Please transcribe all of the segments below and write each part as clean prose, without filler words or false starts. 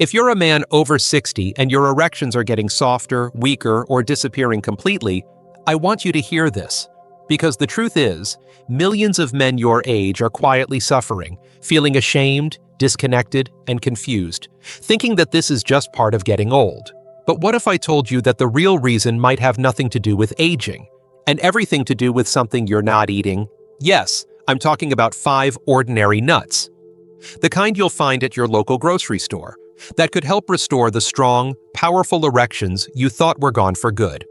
If you're a man over 60 and your erections are getting softer, weaker, or disappearing completely, I want you to hear this. Because the truth is, millions of men your age are quietly suffering, feeling ashamed, disconnected, and confused, thinking that this is just part of getting old. But what if I told you that the real reason might have nothing to do with aging, and everything to do with something you're not eating? Yes, I'm talking about 5 ordinary nuts. The kind you'll find at your local grocery store, that could help restore the strong, powerful erections you thought were gone for good.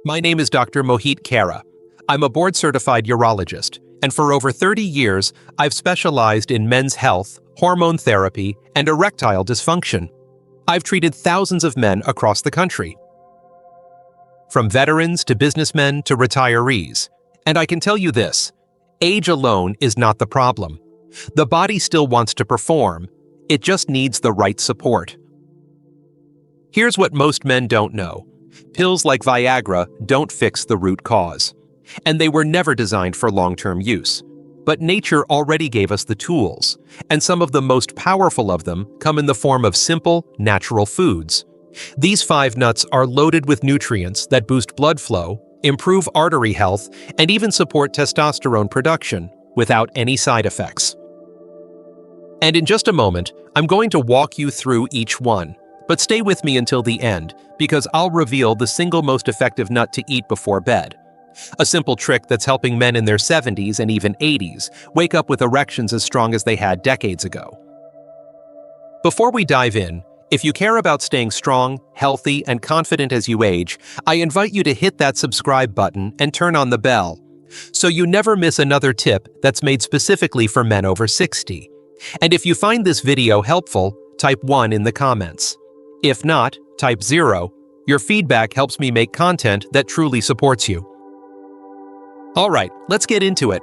My name is Dr. Mohit Kara. I'm a board-certified urologist, and for over 30 years, I've specialized in men's health, hormone therapy, and erectile dysfunction. I've treated thousands of men across the country, from veterans to businessmen to retirees. And I can tell you this, age alone is not the problem. The body still wants to perform. It just needs the right support. Here's what most men don't know. Pills like Viagra don't fix the root cause. And they were never designed for long-term use. But nature already gave us the tools, and some of the most powerful of them come in the form of simple, natural foods. These 5 nuts are loaded with nutrients that boost blood flow, improve artery health, and even support testosterone production without any side effects. And in just a moment, I'm going to walk you through each one. But stay with me until the end, because I'll reveal the single most effective nut to eat before bed. A simple trick that's helping men in their 70s and even 80s wake up with erections as strong as they had decades ago. Before we dive in, if you care about staying strong, healthy, and confident as you age, I invite you to hit that subscribe button and turn on the bell, so you never miss another tip that's made specifically for men over 60. And if you find this video helpful, type 1 in the comments. If not, type 0. Your feedback helps me make content that truly supports you. Alright, let's get into it.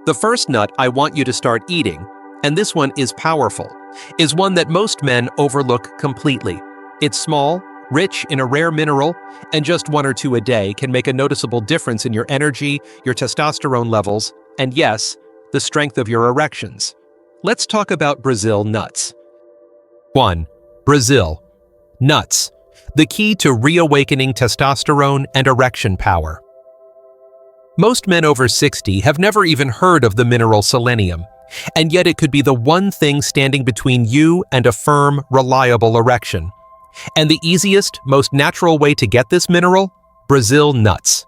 The first nut I want you to start eating, and this one is powerful, is one that most men overlook completely. It's small, rich in a rare mineral, and just 1 or 2 a day can make a noticeable difference in your energy, your testosterone levels, and yes, the strength of your erections. Let's talk about Brazil nuts. 1. Brazil nuts, the key to reawakening testosterone and erection power. Most men over 60 have never even heard of the mineral selenium, and yet it could be the one thing standing between you and a firm, reliable erection. And the easiest, most natural way to get this mineral? Brazil nuts.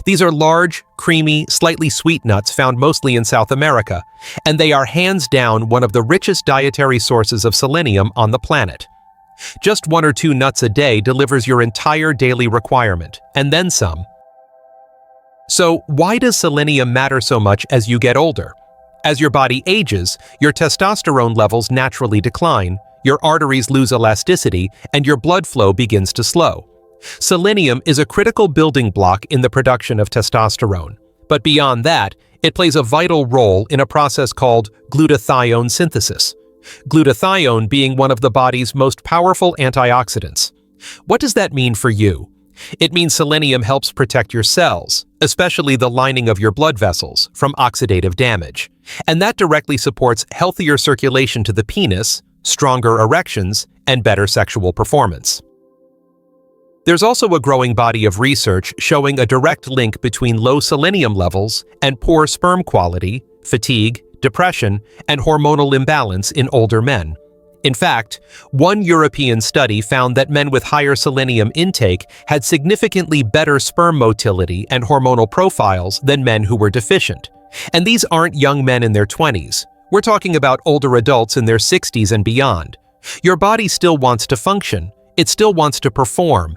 These are large, creamy, slightly sweet nuts found mostly in South America, and they are hands down one of the richest dietary sources of selenium on the planet. Just 1 or 2 nuts a day delivers your entire daily requirement, and then some. So why does selenium matter so much as you get older? As your body ages, your testosterone levels naturally decline, your arteries lose elasticity, and your blood flow begins to slow. Selenium is a critical building block in the production of testosterone. But beyond that, it plays a vital role in a process called glutathione synthesis. Glutathione being one of the body's most powerful antioxidants. What does that mean for you? It means selenium helps protect your cells, especially the lining of your blood vessels, from oxidative damage. And that directly supports healthier circulation to the penis, stronger erections, and better sexual performance. There's also a growing body of research showing a direct link between low selenium levels and poor sperm quality, fatigue, depression, and hormonal imbalance in older men. In fact, one European study found that men with higher selenium intake had significantly better sperm motility and hormonal profiles than men who were deficient. And these aren't young men in their 20s. We're talking about older adults in their 60s and beyond. Your body still wants to function. It still wants to perform.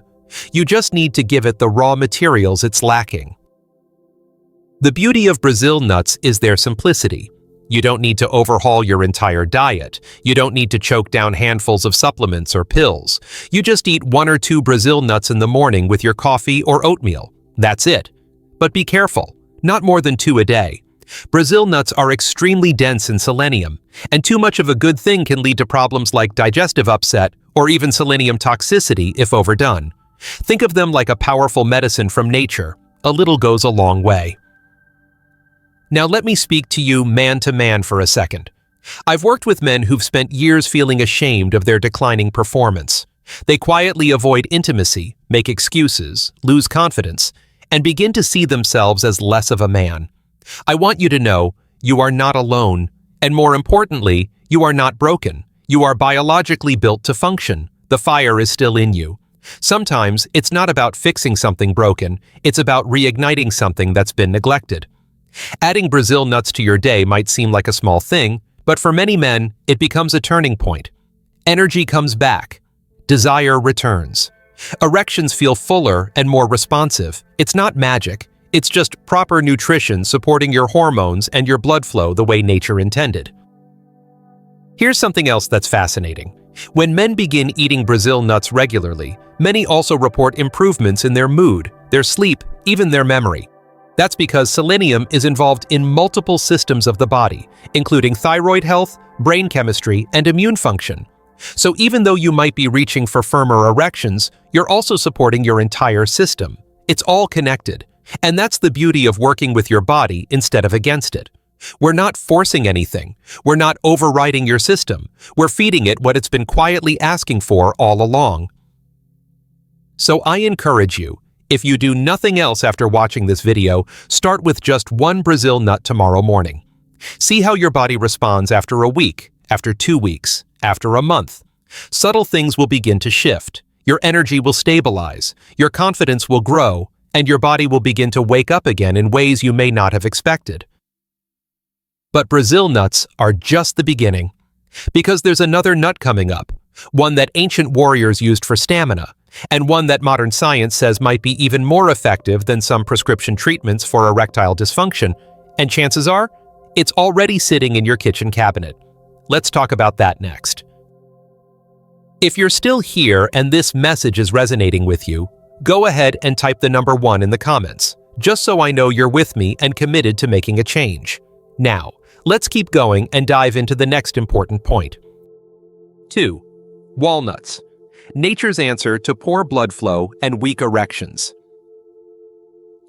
You just need to give it the raw materials it's lacking. The beauty of Brazil nuts is their simplicity. You don't need to overhaul your entire diet. You don't need to choke down handfuls of supplements or pills. You just eat 1 or 2 Brazil nuts in the morning with your coffee or oatmeal. That's it. But be careful, not more than 2 a day. Brazil nuts are extremely dense in selenium, and too much of a good thing can lead to problems like digestive upset or even selenium toxicity if overdone. Think of them like a powerful medicine from nature. A little goes a long way. Now let me speak to you man to man for a second. I've worked with men who've spent years feeling ashamed of their declining performance. They quietly avoid intimacy, make excuses, lose confidence, and begin to see themselves as less of a man. I want you to know you are not alone, and more importantly, you are not broken. You are biologically built to function. The fire is still in you. Sometimes it's not about fixing something broken, it's about reigniting something that's been neglected. Adding Brazil nuts to your day might seem like a small thing, but for many men, it becomes a turning point. Energy comes back. Desire returns. Erections feel fuller and more responsive. It's not magic. It's just proper nutrition supporting your hormones and your blood flow the way nature intended. Here's something else that's fascinating. When men begin eating Brazil nuts regularly, many also report improvements in their mood, their sleep, even their memory. That's because selenium is involved in multiple systems of the body, including thyroid health, brain chemistry, and immune function. So even though you might be reaching for firmer erections, you're also supporting your entire system. It's all connected. And that's the beauty of working with your body instead of against it. We're not forcing anything. We're not overriding your system. We're feeding it what it's been quietly asking for all along. So I encourage you, if you do nothing else after watching this video, start with just one Brazil nut tomorrow morning. See how your body responds after a week, after 2 weeks, after a month. Subtle things will begin to shift. Your energy will stabilize, your confidence will grow, and your body will begin to wake up again in ways you may not have expected. But Brazil nuts are just the beginning. Because there's another nut coming up, one that ancient warriors used for stamina, and one that modern science says might be even more effective than some prescription treatments for erectile dysfunction, and chances are, it's already sitting in your kitchen cabinet. Let's talk about that next. If you're still here and this message is resonating with you, go ahead and type the number 1 in the comments, just so I know you're with me and committed to making a change. Now, let's keep going and dive into the next important point. 2. Walnuts. Nature's answer to poor blood flow and weak erections.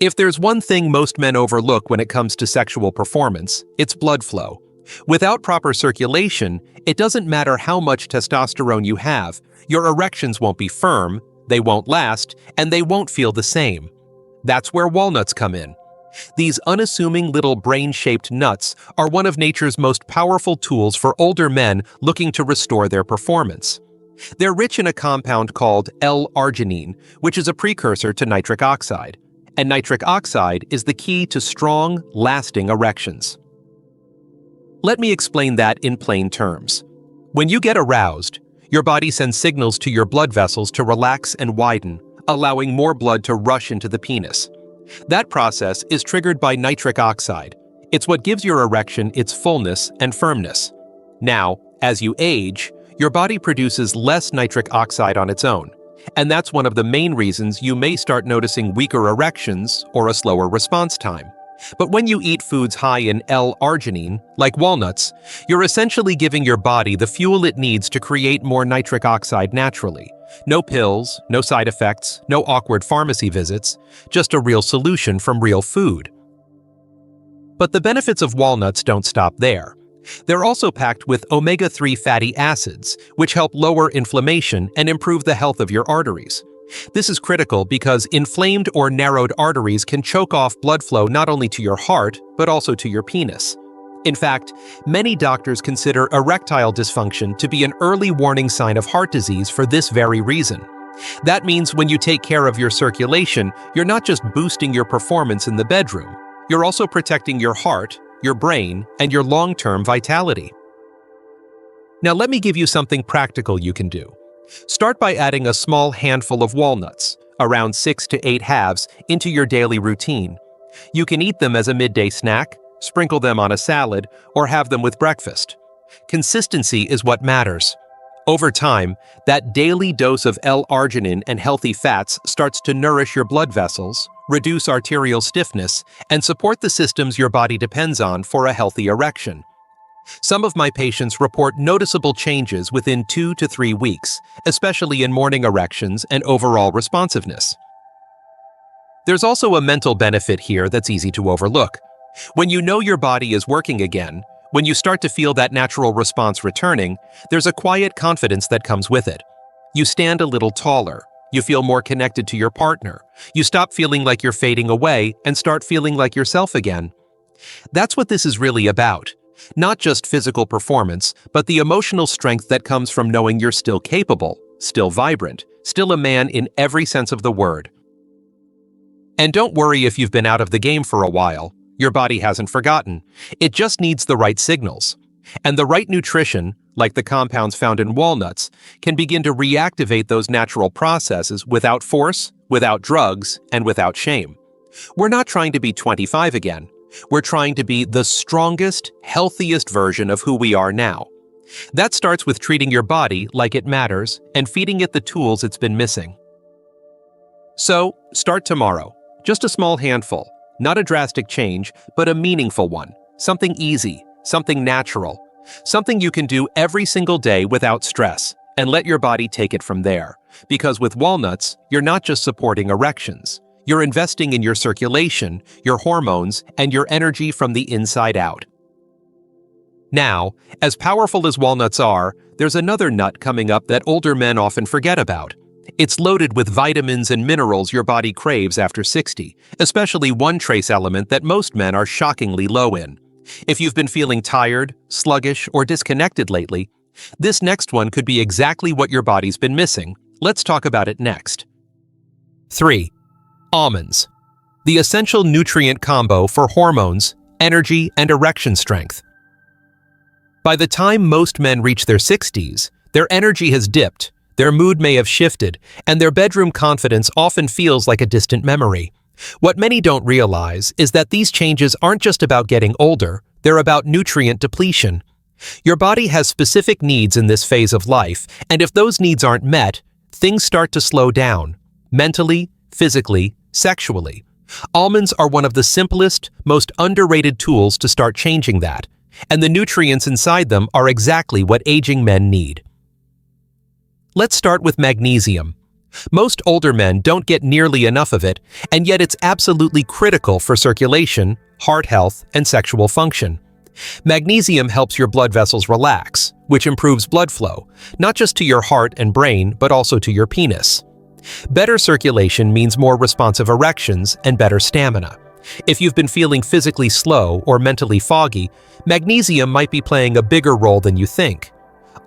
If there's one thing most men overlook when it comes to sexual performance, it's blood flow. Without proper circulation, it doesn't matter how much testosterone you have, your erections won't be firm, they won't last, and they won't feel the same. That's where walnuts come in. These unassuming little brain-shaped nuts are one of nature's most powerful tools for older men looking to restore their performance. They're rich in a compound called L-arginine, which is a precursor to nitric oxide. And nitric oxide is the key to strong, lasting erections. Let me explain that in plain terms. When you get aroused, your body sends signals to your blood vessels to relax and widen, allowing more blood to rush into the penis. That process is triggered by nitric oxide. It's what gives your erection its fullness and firmness. Now, as you age, your body produces less nitric oxide on its own, and that's one of the main reasons you may start noticing weaker erections or a slower response time. But when you eat foods high in L-arginine, like walnuts, you're essentially giving your body the fuel it needs to create more nitric oxide naturally. No pills, no side effects, no awkward pharmacy visits, just a real solution from real food. But the benefits of walnuts don't stop there. They're also packed with omega-3 fatty acids, which help lower inflammation and improve the health of your arteries. This is critical because inflamed or narrowed arteries can choke off blood flow not only to your heart, but also to your penis. In fact, many doctors consider erectile dysfunction to be an early warning sign of heart disease for this very reason. That means when you take care of your circulation, you're not just boosting your performance in the bedroom, you're also protecting your heart, your brain, and your long-term vitality. Now let me give you something practical you can do. Start by adding a small handful of walnuts, around 6 to 8 halves, into your daily routine. You can eat them as a midday snack, sprinkle them on a salad, or have them with breakfast. Consistency is what matters. Over time, that daily dose of L-arginine and healthy fats starts to nourish your blood vessels, reduce arterial stiffness, and support the systems your body depends on for a healthy erection. Some of my patients report noticeable changes within 2 to 3 weeks, especially in morning erections and overall responsiveness. There's also a mental benefit here that's easy to overlook. When you know your body is working again, When you start to feel that natural response returning, there's a quiet confidence that comes with it. You stand a little taller. You feel more connected to your partner. You stop feeling like you're fading away and start feeling like yourself again. That's what this is really about. Not just physical performance, but the emotional strength that comes from knowing you're still capable, still vibrant, still a man in every sense of the word. And don't worry if you've been out of the game for a while. Your body hasn't forgotten. It just needs the right signals. And the right nutrition, like the compounds found in walnuts, can begin to reactivate those natural processes without force, without drugs, and without shame. We're not trying to be 25 again. We're trying to be the strongest, healthiest version of who we are now. That starts with treating your body like it matters and feeding it the tools it's been missing. So, start tomorrow. Just a small handful. Not a drastic change, but a meaningful one. Something easy, something natural. Something you can do every single day without stress, and let your body take it from there. Because with walnuts, you're not just supporting erections. You're investing in your circulation, your hormones, and your energy from the inside out. Now, as powerful as walnuts are, there's another nut coming up that older men often forget about. It's loaded with vitamins and minerals your body craves after 60, especially one trace element that most men are shockingly low in. If you've been feeling tired, sluggish, or disconnected lately, this next one could be exactly what your body's been missing. Let's talk about it next. 3. Almonds. The essential nutrient combo for hormones, energy, and erection strength. By the time most men reach their 60s, their energy has dipped, their mood may have shifted, and their bedroom confidence often feels like a distant memory. What many don't realize is that these changes aren't just about getting older, they're about nutrient depletion. Your body has specific needs in this phase of life, and if those needs aren't met, things start to slow down, mentally, physically, sexually. Almonds are one of the simplest, most underrated tools to start changing that, and the nutrients inside them are exactly what aging men need. Let's start with magnesium. Most older men don't get nearly enough of it, and yet it's absolutely critical for circulation, heart health, and sexual function. Magnesium helps your blood vessels relax, which improves blood flow, not just to your heart and brain, but also to your penis. Better circulation means more responsive erections and better stamina. If you've been feeling physically slow or mentally foggy, magnesium might be playing a bigger role than you think.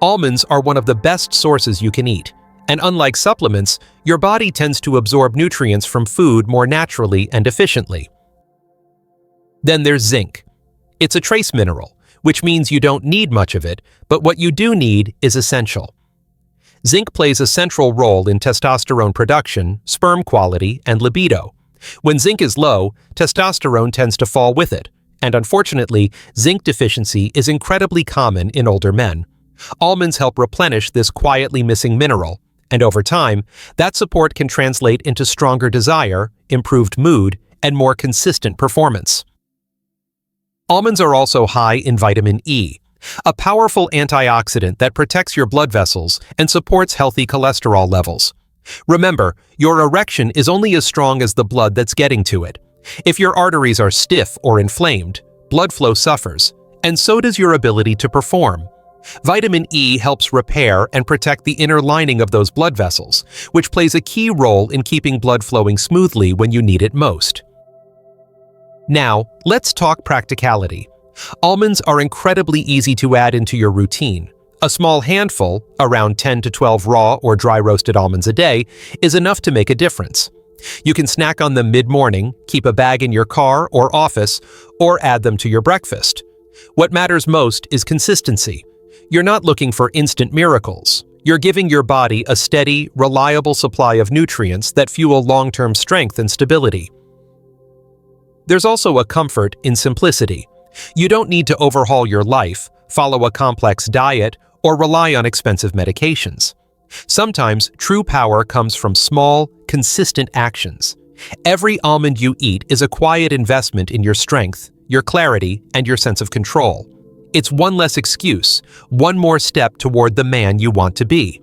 Almonds are one of the best sources you can eat, and unlike supplements, your body tends to absorb nutrients from food more naturally and efficiently. Then there's zinc. It's a trace mineral, which means you don't need much of it, but what you do need is essential. Zinc plays a central role in testosterone production, sperm quality, and libido. When zinc is low, testosterone tends to fall with it, and unfortunately, zinc deficiency is incredibly common in older men. Almonds help replenish this quietly missing mineral, and over time, that support can translate into stronger desire, improved mood, and more consistent performance. Almonds are also high in vitamin E, a powerful antioxidant that protects your blood vessels and supports healthy cholesterol levels. Remember, your erection is only as strong as the blood that's getting to it. If your arteries are stiff or inflamed, blood flow suffers, and so does your ability to perform. Vitamin E helps repair and protect the inner lining of those blood vessels, which plays a key role in keeping blood flowing smoothly when you need it most. Now, let's talk practicality. Almonds are incredibly easy to add into your routine. A small handful, around 10 to 12 raw or dry roasted almonds a day, is enough to make a difference. You can snack on them mid-morning, keep a bag in your car or office, or add them to your breakfast. What matters most is consistency. You're not looking for instant miracles. You're giving your body a steady, reliable supply of nutrients that fuel long-term strength and stability. There's also a comfort in simplicity. You don't need to overhaul your life, follow a complex diet, or rely on expensive medications. Sometimes true power comes from small, consistent actions. Every almond you eat is a quiet investment in your strength, your clarity, and your sense of control. It's one less excuse, one more step toward the man you want to be.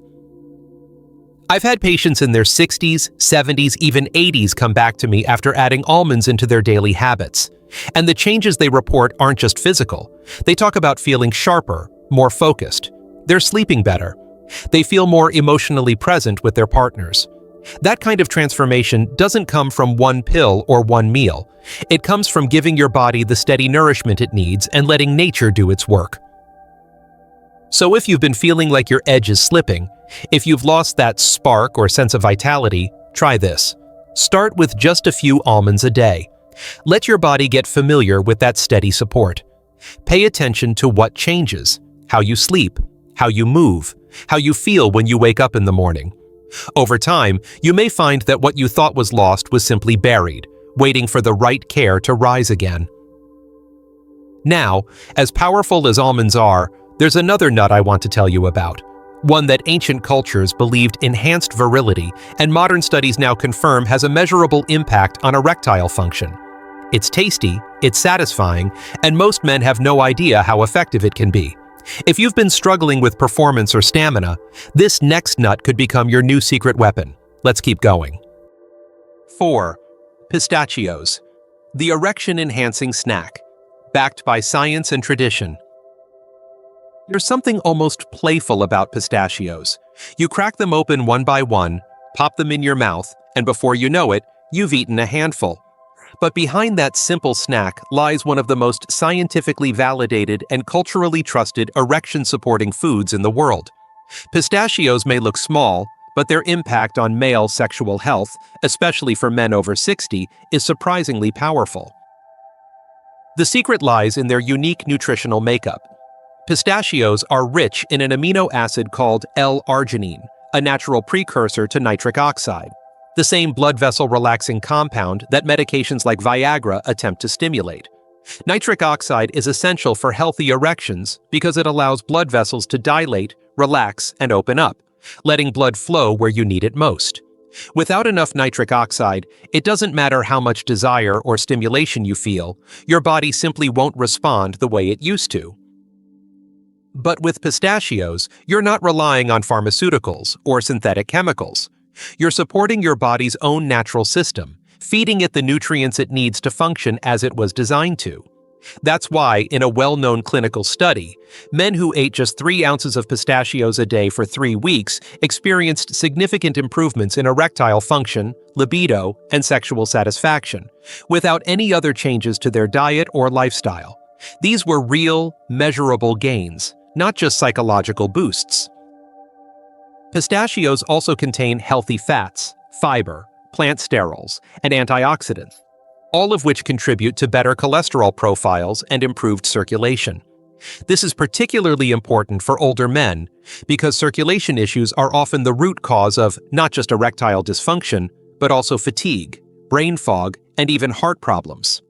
I've had patients in their 60s, 70s, even 80s come back to me after adding almonds into their daily habits. And the changes they report aren't just physical. They talk about feeling sharper, more focused. They're sleeping better. They feel more emotionally present with their partners. That kind of transformation doesn't come from one pill or one meal. It comes from giving your body the steady nourishment it needs and letting nature do its work. So if you've been feeling like your edge is slipping, if you've lost that spark or sense of vitality, try this. Start with just a few almonds a day. Let your body get familiar with that steady support. Pay attention to what changes, how you sleep, how you move, how you feel when you wake up in the morning. Over time, you may find that what you thought was lost was simply buried, waiting for the right care to rise again. Now, as powerful as almonds are, there's another nut I want to tell you about. One that ancient cultures believed enhanced virility, and modern studies now confirm has a measurable impact on erectile function. It's tasty, it's satisfying, and most men have no idea how effective it can be. If you've been struggling with performance or stamina, this next nut could become your new secret weapon. Let's keep going. 4. Pistachios, the erection-enhancing snack, backed by science and tradition. There's something almost playful about pistachios. You crack them open one by one, pop them in your mouth, and before you know it, you've eaten a handful. But behind that simple snack lies one of the most scientifically validated and culturally trusted erection-supporting foods in the world. Pistachios may look small, but their impact on male sexual health, especially for men over 60, is surprisingly powerful. The secret lies in their unique nutritional makeup. Pistachios are rich in an amino acid called L-arginine, a natural precursor to nitric oxide, the same blood vessel relaxing compound that medications like Viagra attempt to stimulate. Nitric oxide is essential for healthy erections because it allows blood vessels to dilate, relax, and open up, letting blood flow where you need it most. Without enough nitric oxide, it doesn't matter how much desire or stimulation you feel, your body simply won't respond the way it used to. But with pistachios, you're not relying on pharmaceuticals or synthetic chemicals. You're supporting your body's own natural system, feeding it the nutrients it needs to function as it was designed to. That's why, in a well-known clinical study, men who ate just 3 ounces of pistachios a day for 3 weeks experienced significant improvements in erectile function, libido, and sexual satisfaction, without any other changes to their diet or lifestyle. These were real, measurable gains, not just psychological boosts. Pistachios also contain healthy fats, fiber, plant sterols, and antioxidants, all of which contribute to better cholesterol profiles and improved circulation. This is particularly important for older men because circulation issues are often the root cause of not just erectile dysfunction, but also fatigue, brain fog, and even heart problems.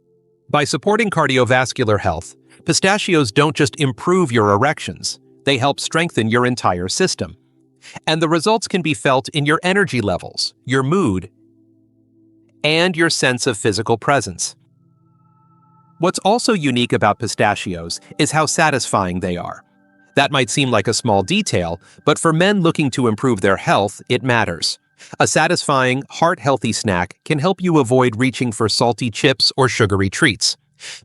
By supporting cardiovascular health, pistachios don't just improve your erections, they help strengthen your entire system. And the results can be felt in your energy levels, your mood, and your sense of physical presence. What's also unique about pistachios is how satisfying they are. That might seem like a small detail, but for men looking to improve their health, it matters. A satisfying, heart-healthy snack can help you avoid reaching for salty chips or sugary treats.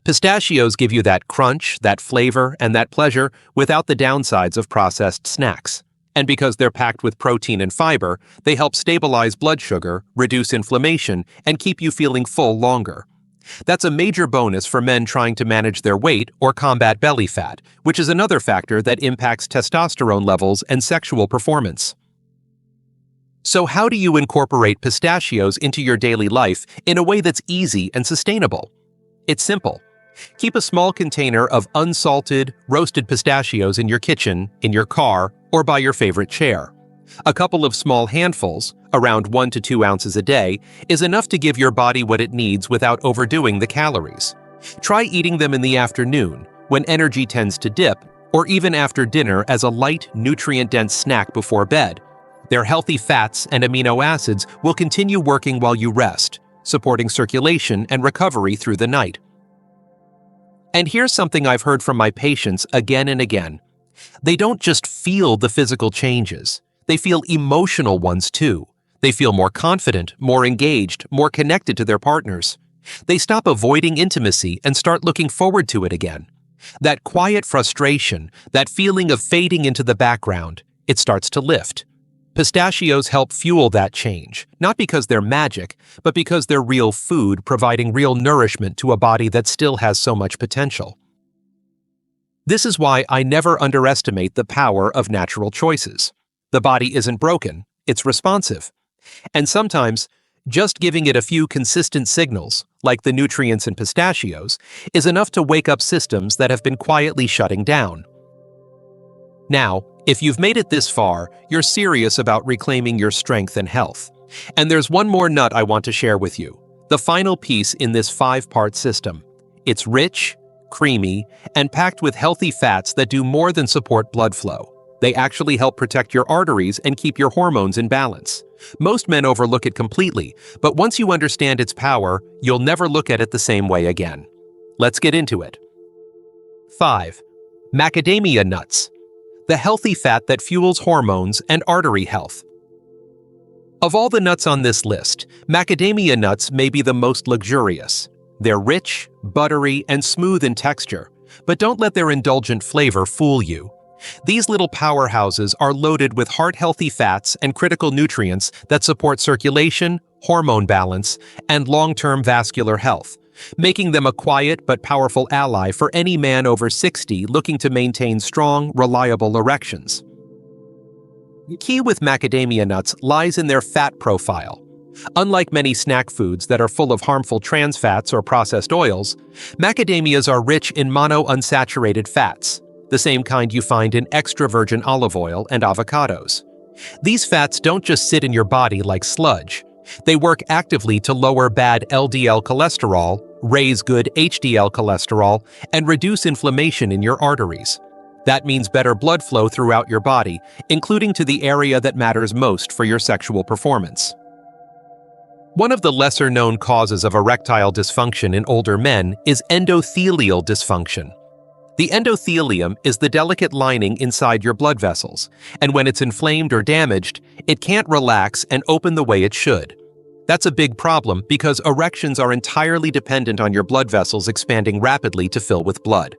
Pistachios give you that crunch, that flavor, and that pleasure without the downsides of processed snacks. And because they're packed with protein and fiber, they help stabilize blood sugar, reduce inflammation, and keep you feeling full longer. That's a major bonus for men trying to manage their weight or combat belly fat, which is another factor that impacts testosterone levels and sexual performance. So how do you incorporate pistachios into your daily life in a way that's easy and sustainable? It's simple. Keep a small container of unsalted, roasted pistachios in your kitchen, in your car, or by your favorite chair. A couple of small handfuls, around 1 to 2 ounces a day, is enough to give your body what it needs without overdoing the calories. Try eating them in the afternoon, when energy tends to dip, or even after dinner as a light, nutrient-dense snack before bed. Their healthy fats and amino acids will continue working while you rest, supporting circulation and recovery through the night. And here's something I've heard from my patients again and again. They don't just feel the physical changes, they feel emotional ones too. They feel more confident, more engaged, more connected to their partners. They stop avoiding intimacy and start looking forward to it again. That quiet frustration, that feeling of fading into the background, it starts to lift. Pistachios help fuel that change, not because they're magic, but because they're real food providing real nourishment to a body that still has so much potential. This is why I never underestimate the power of natural choices. The body isn't broken, it's responsive. And sometimes, just giving it a few consistent signals, like the nutrients in pistachios, is enough to wake up systems that have been quietly shutting down. Now, if you've made it this far, you're serious about reclaiming your strength and health. And there's one more nut I want to share with you, the final piece in this 5-part system. It's rich, creamy, and packed with healthy fats that do more than support blood flow. They actually help protect your arteries and keep your hormones in balance. Most men overlook it completely, but once you understand its power, you'll never look at it the same way again. Let's get into it. 5. Macadamia nuts, the healthy fat that fuels hormones and artery health. Of all the nuts on this list, macadamia nuts may be the most luxurious. They're rich, buttery, and smooth in texture, but don't let their indulgent flavor fool you. These little powerhouses are loaded with heart-healthy fats and critical nutrients that support circulation, hormone balance, and long-term vascular health, making them a quiet but powerful ally for any man over 60 looking to maintain strong, reliable erections. The key with macadamia nuts lies in their fat profile. Unlike many snack foods that are full of harmful trans fats or processed oils, macadamias are rich in monounsaturated fats, the same kind you find in extra virgin olive oil and avocados. These fats don't just sit in your body like sludge. They work actively to lower bad LDL cholesterol, raise good HDL cholesterol, and reduce inflammation in your arteries. That means better blood flow throughout your body, including to the area that matters most for your sexual performance. One of the lesser-known causes of erectile dysfunction in older men is endothelial dysfunction. The endothelium is the delicate lining inside your blood vessels, and when it's inflamed or damaged, it can't relax and open the way it should. That's a big problem because erections are entirely dependent on your blood vessels expanding rapidly to fill with blood.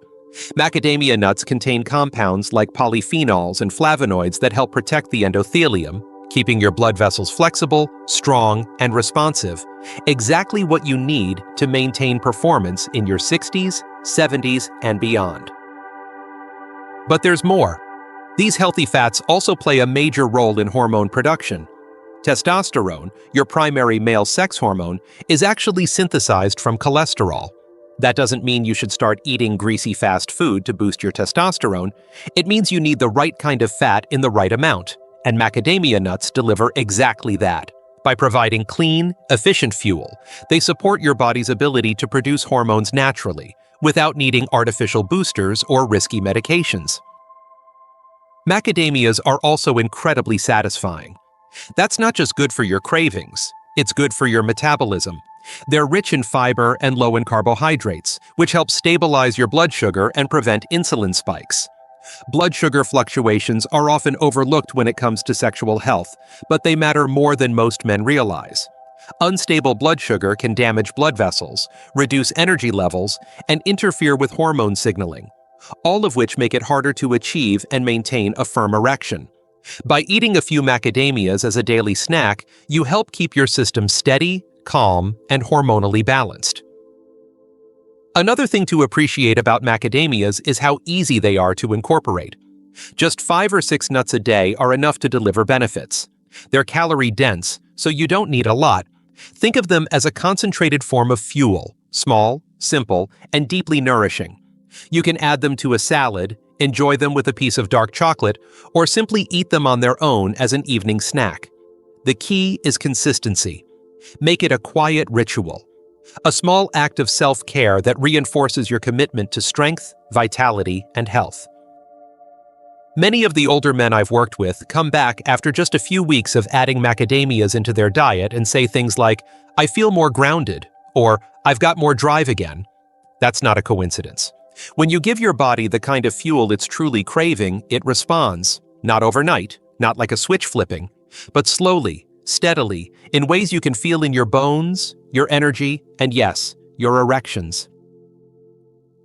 Macadamia nuts contain compounds like polyphenols and flavonoids that help protect the endothelium, keeping your blood vessels flexible, strong, and responsive, exactly what you need to maintain performance in your 60s, 70s, and beyond. But there's more. These healthy fats also play a major role in hormone production. Testosterone, your primary male sex hormone, is actually synthesized from cholesterol. That doesn't mean you should start eating greasy fast food to boost your testosterone. It means you need the right kind of fat in the right amount, and macadamia nuts deliver exactly that. By providing clean, efficient fuel, they support your body's ability to produce hormones naturally, without needing artificial boosters or risky medications. Macadamias are also incredibly satisfying. That's not just good for your cravings, it's good for your metabolism. They're rich in fiber and low in carbohydrates, which help stabilize your blood sugar and prevent insulin spikes. Blood sugar fluctuations are often overlooked when it comes to sexual health, but they matter more than most men realize. Unstable blood sugar can damage blood vessels, reduce energy levels, and interfere with hormone signaling, all of which make it harder to achieve and maintain a firm erection. By eating a few macadamias as a daily snack, you help keep your system steady, calm, and hormonally balanced. Another thing to appreciate about macadamias is how easy they are to incorporate. Just 5 or 6 nuts a day are enough to deliver benefits. They're calorie-dense, so you don't need a lot. Think of them as a concentrated form of fuel, small, simple, and deeply nourishing. You can add them to a salad, enjoy them with a piece of dark chocolate, or simply eat them on their own as an evening snack. The key is consistency. Make it a quiet ritual. A small act of self-care that reinforces your commitment to strength, vitality, and health. Many of the older men I've worked with come back after just a few weeks of adding macadamias into their diet and say things like, "I feel more grounded," or "I've got more drive again." That's not a coincidence. When you give your body the kind of fuel it's truly craving, it responds. Not overnight, not like a switch flipping, but slowly, steadily, in ways you can feel in your bones, your energy, and yes, your erections.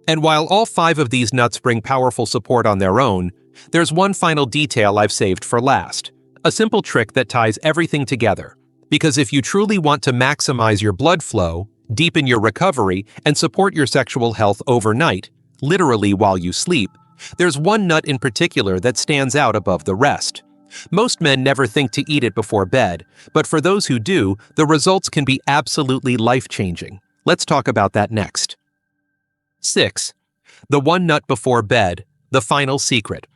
And while all 5 of these nuts bring powerful support on their own, there's one final detail I've saved for last, a simple trick that ties everything together. Because if you truly want to maximize your blood flow, deepen your recovery, and support your sexual health overnight, literally while you sleep, there's one nut in particular that stands out above the rest. Most men never think to eat it before bed, but for those who do, the results can be absolutely life-changing. Let's talk about that next. 6. The one nut before bed, the final secret.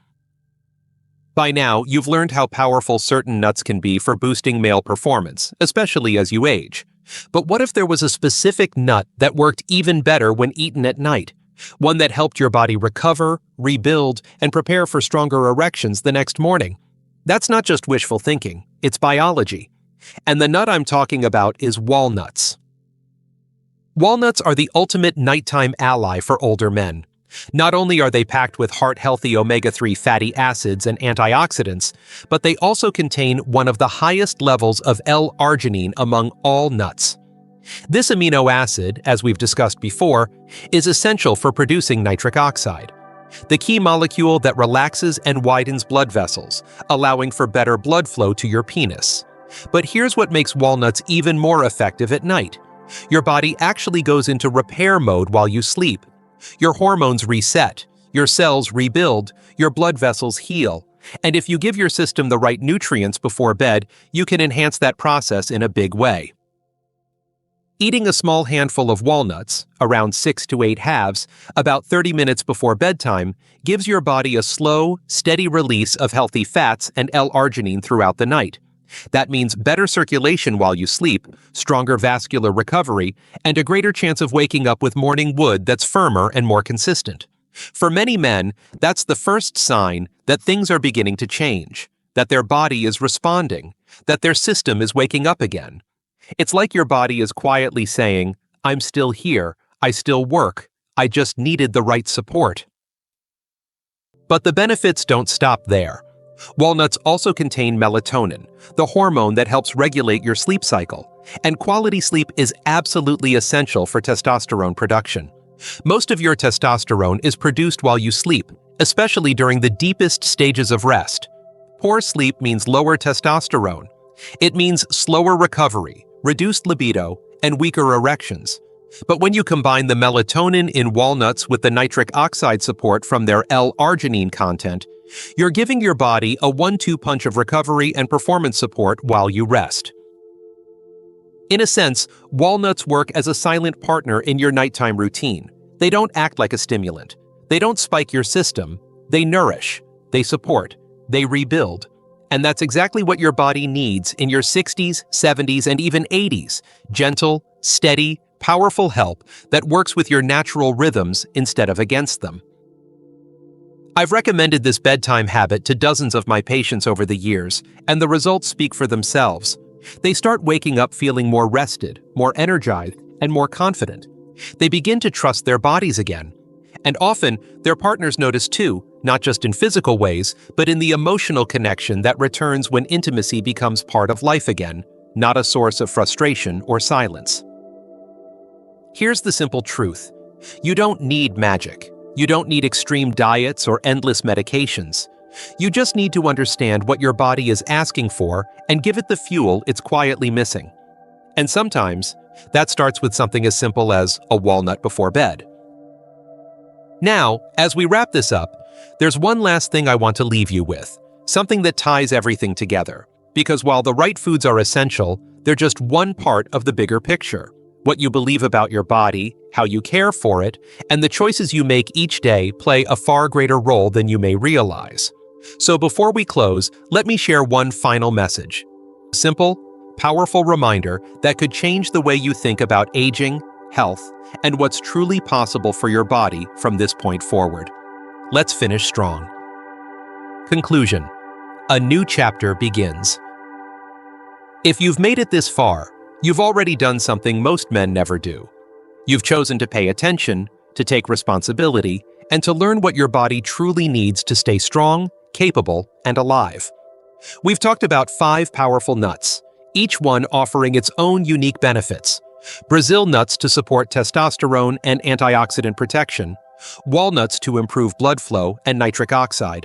By now, you've learned how powerful certain nuts can be for boosting male performance, especially as you age. But what if there was a specific nut that worked even better when eaten at night? One that helped your body recover, rebuild, and prepare for stronger erections the next morning? That's not just wishful thinking, it's biology. And the nut I'm talking about is walnuts. Walnuts are the ultimate nighttime ally for older men. Not only are they packed with heart-healthy omega-3 fatty acids and antioxidants, but they also contain one of the highest levels of L-arginine among all nuts. This amino acid, as we've discussed before, is essential for producing nitric oxide, the key molecule that relaxes and widens blood vessels, allowing for better blood flow to your penis. But here's what makes walnuts even more effective at night. Your body actually goes into repair mode while you sleep. Your hormones reset, your cells rebuild, your blood vessels heal, and if you give your system the right nutrients before bed, you can enhance that process in a big way. Eating a small handful of walnuts, around 6 to 8 halves, about 30 minutes before bedtime, gives your body a slow, steady release of healthy fats and L-arginine throughout the night. That means better circulation while you sleep, stronger vascular recovery, and a greater chance of waking up with morning wood that's firmer and more consistent. For many men, that's the first sign that things are beginning to change, that their body is responding, that their system is waking up again. It's like your body is quietly saying, "I'm still here, I still work, I just needed the right support." But the benefits don't stop there. Walnuts also contain melatonin, the hormone that helps regulate your sleep cycle, and quality sleep is absolutely essential for testosterone production. Most of your testosterone is produced while you sleep, especially during the deepest stages of rest. Poor sleep means lower testosterone. It means slower recovery, reduced libido, and weaker erections. But when you combine the melatonin in walnuts with the nitric oxide support from their L-arginine content, you're giving your body a 1-2 punch of recovery and performance support while you rest. In a sense, walnuts work as a silent partner in your nighttime routine. They don't act like a stimulant. They don't spike your system. They nourish. They support. They rebuild. And that's exactly what your body needs in your 60s, 70s, and even 80s. Gentle, steady, powerful help that works with your natural rhythms instead of against them. I've recommended this bedtime habit to dozens of my patients over the years, and the results speak for themselves. They start waking up feeling more rested, more energized, and more confident. They begin to trust their bodies again. And often, their partners notice too, not just in physical ways, but in the emotional connection that returns when intimacy becomes part of life again, not a source of frustration or silence. Here's the simple truth. You don't need magic. You don't need extreme diets or endless medications. You just need to understand what your body is asking for and give it the fuel it's quietly missing. And sometimes, that starts with something as simple as a walnut before bed. Now, as we wrap this up, there's one last thing I want to leave you with, something that ties everything together. Because while the right foods are essential, they're just one part of the bigger picture. What you believe about your body, how you care for it, and the choices you make each day play a far greater role than you may realize. So before we close, let me share one final message. A simple, powerful reminder that could change the way you think about aging, health, and what's truly possible for your body from this point forward. Let's finish strong. Conclusion. A new chapter begins. If you've made it this far, you've already done something most men never do. You've chosen to pay attention, to take responsibility, and to learn what your body truly needs to stay strong, capable, and alive. We've talked about 5 powerful nuts, each one offering its own unique benefits. Brazil nuts to support testosterone and antioxidant protection, walnuts to improve blood flow and nitric oxide,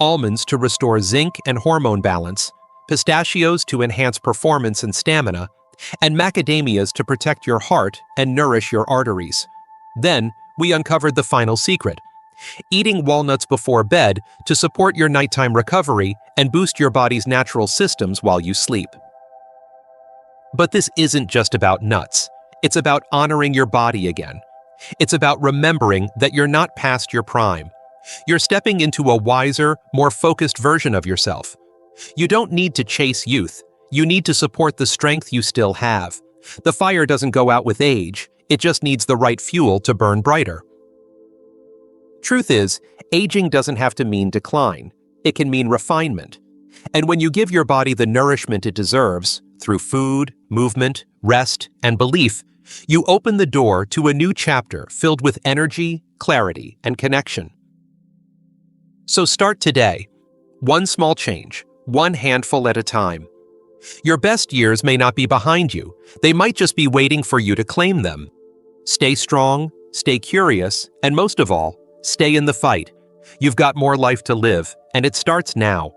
almonds to restore zinc and hormone balance, pistachios to enhance performance and stamina, and macadamias to protect your heart and nourish your arteries. Then, we uncovered the final secret: eating walnuts before bed to support your nighttime recovery and boost your body's natural systems while you sleep. But this isn't just about nuts. It's about honoring your body again. It's about remembering that you're not past your prime. You're stepping into a wiser, more focused version of yourself. You don't need to chase youth. You need to support the strength you still have. The fire doesn't go out with age. It just needs the right fuel to burn brighter. Truth is, aging doesn't have to mean decline. It can mean refinement. And when you give your body the nourishment it deserves, through food, movement, rest, and belief, you open the door to a new chapter filled with energy, clarity, and connection. So start today. One small change, one handful at a time. Your best years may not be behind you. They might just be waiting for you to claim them. Stay strong, stay curious, and most of all, stay in the fight. You've got more life to live, and it starts now.